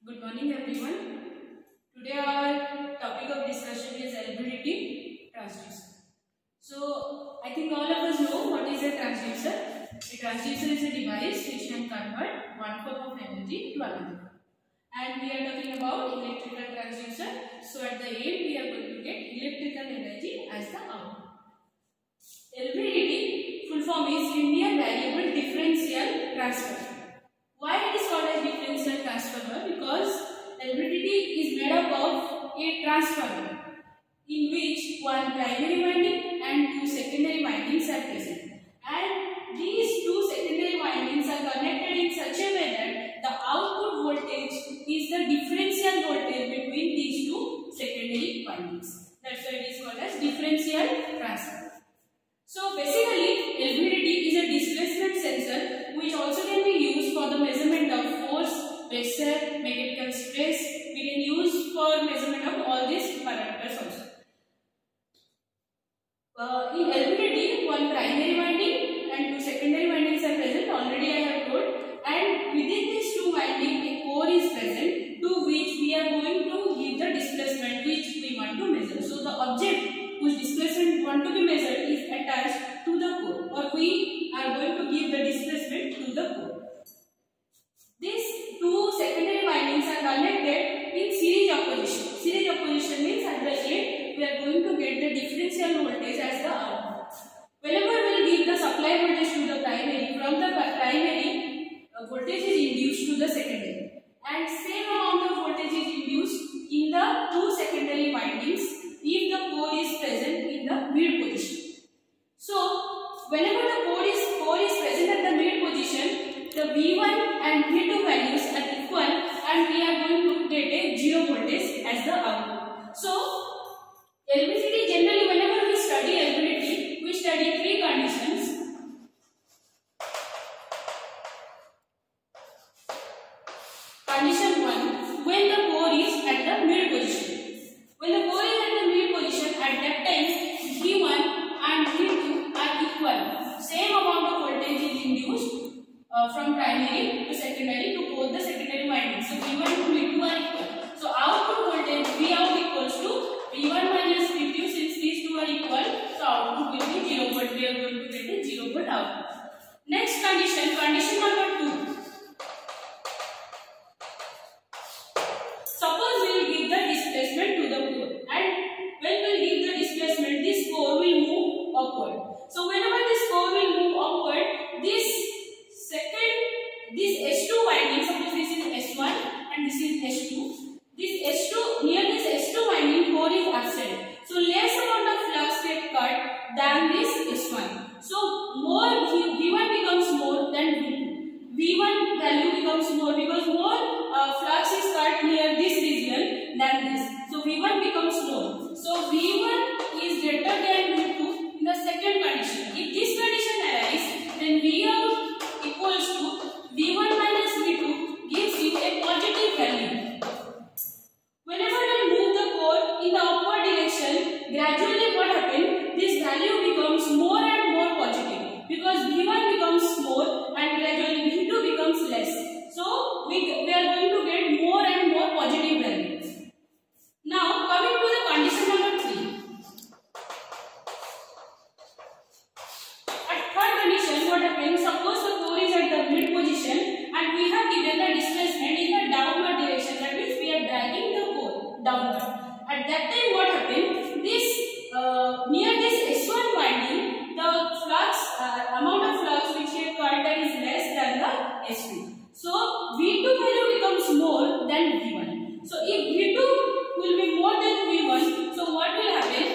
Good morning everyone. Today our topic of discussion is LVDT transducer. So I think all of us know what is a transducer. A transducer is a device which can convert one form of energy to another. And we are talking about electrical transducer. So at the end we are going to get electrical energy as the output. LVDT full form is linear variable differential transfer. Why it is called as differential transformer? Because LVDT is made up of a transformer in which one primary winding and two secondary windings are present. And these two secondary windings are connected in such a way that the output voltage is the differential voltage between these two secondary windings. That's why it is called as differential transformer. So basically, LVDT is a displacement sensor which also can be used for the measurement of force, pressure, mechanical stress. We can use for measurement of all these parameters also. In LVDT, one primary winding and two secondary windings are present. Already I have told. And within these two windings, a core is present to which we are going to give the displacement which we want to measure. So the object whose displacement want to be measured is attached to the core, or we are going to give the displacement to the core. These two secondary windings are connected in series opposition. Series opposition means at the end we are going to get the differential voltage as the output. Whenever we will give the supply voltage to the primary, from the primary voltage is induced to the secondary, and same amount of voltage is induced in the two secondary windings if the core is present in the mid position. So whenever the core is present at the mid position, the V1 and V2 values are equal and we are going to get a zero voltage as the output. So LVDT, generally whenever we study LVDT, we study three conditions. Condition 1, when the core is at the mid position. When the core is at the mid position, at that time V1 and V2 are equal. Same amount of voltage is induced from primary to secondary to both the secondary windings. So V1 to V2 are equal. So output voltage Vout equals to V1 minus V2. Since these two are equal, so output will be 0 volt. We are going to get a 0 volt output. Next condition, condition number 2. Suppose we will give the displacement to the core, and when we will give the displacement, this core will move upward. So whenever this core will move upward, this S2 winding, suppose this is S1 and this is S2. This S2, near this S2 winding, core is absent. So less amount of flux get cut than this S1. So more V1 becomes more than V2. V1 value becomes more because more flux is cut near this region than this. So V1 becomes more. So V1 is greater than V2 in the second condition. If this condition arises, then Vout equals to V1 minus V2 gives you a positive value. Whenever we move the core in the upward direction, gradually what happens? This value becomes more and more positive because V1 becomes more and gradually V2 becomes less. So we are going to get more and more positive values. Now coming to the condition number 3. At third condition, what happens? Suppose the core is at the mid position and we have given the displacement in the downward direction. That means we are dragging the core downward. At that time, what happens? This near this S1 winding, the flux amount of flux which we have cut is less than the S2. So V2 value becomes more than V1. So if V2 will be more than V1, so what will happen?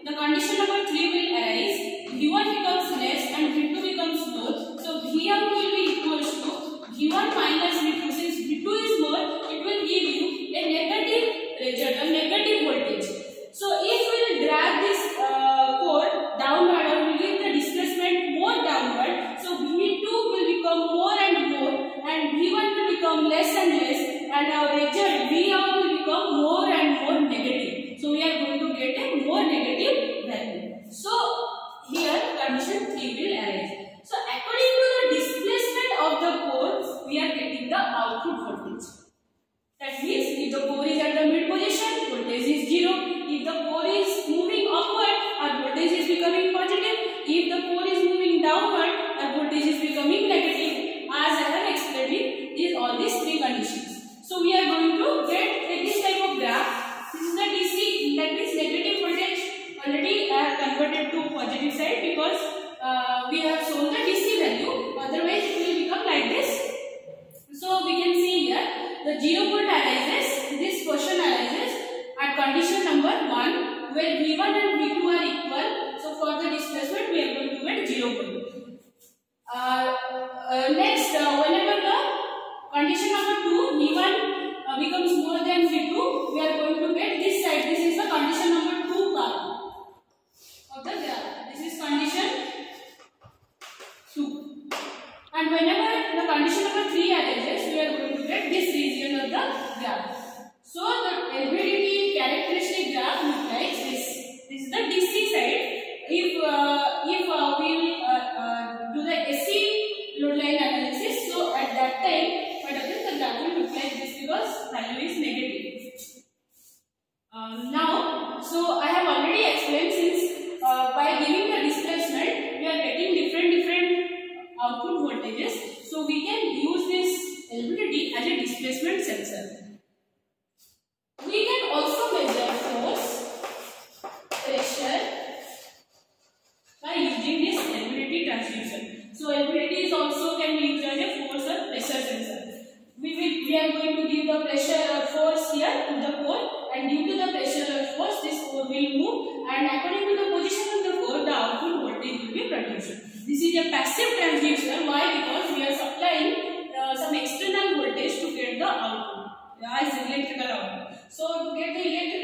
The condition number 3 will arise. V1 becomes less and V2 becomes more. So Vout will be equals to V1 minus V2. Since V2 is more, it will give you a negative result, a negative voltage. So if we will drag this core downward or we will give the displacement more downward, so V2 will become more and more and V1 will become less and less, and our result Vout will become more and more negative. So we are going to get a more negative value. So here condition 3 will arise. So according to the displacement of the core, we are getting the output voltage. That means if the core is at the mid position, voltage is 0. If the core is moving upward, our voltage is becoming positive. If the core is moving downward, our voltage is becoming negative. As I have explained, these all these three conditions. So we are going to get this type of graph. This is the DC. That means negative voltage. Already I have converted to positive side because we have shown the DC value. Otherwise, it will become like this. So we can see here the 0 volt arises. This question arises at condition number 1, where V1 and V2 are equal. So for the displacement, we are going to get 0 volt. Next, whenever the condition number 2, V1 becomes more than V2, we are going to get this side. This is the condition number 2 part of the graph. This is condition 2. And whenever the condition number 3 arises, we are going to get this region of the graph. So the LVDT characteristic graph looks like this. This is the DC side. If we do the AC load line analysis, so at that time, what happens? The graph will look like this because value is negative. Now, so I have already explained, since by giving the displacement, we are getting different output voltages. So we can use this LVDT as a displacement sensor. We can also measure force, pressure by using this LVDT transducer. So LVDT is also can be used as a force or pressure sensor. We are going to give the pressure or force here to the core, and due to the pressure or force, this core will move, and according to the position of the core, the output voltage will be produced. This is a passive transducer. Why? Because we are supplying some external voltage to get the output as electrical output. So to get the electrical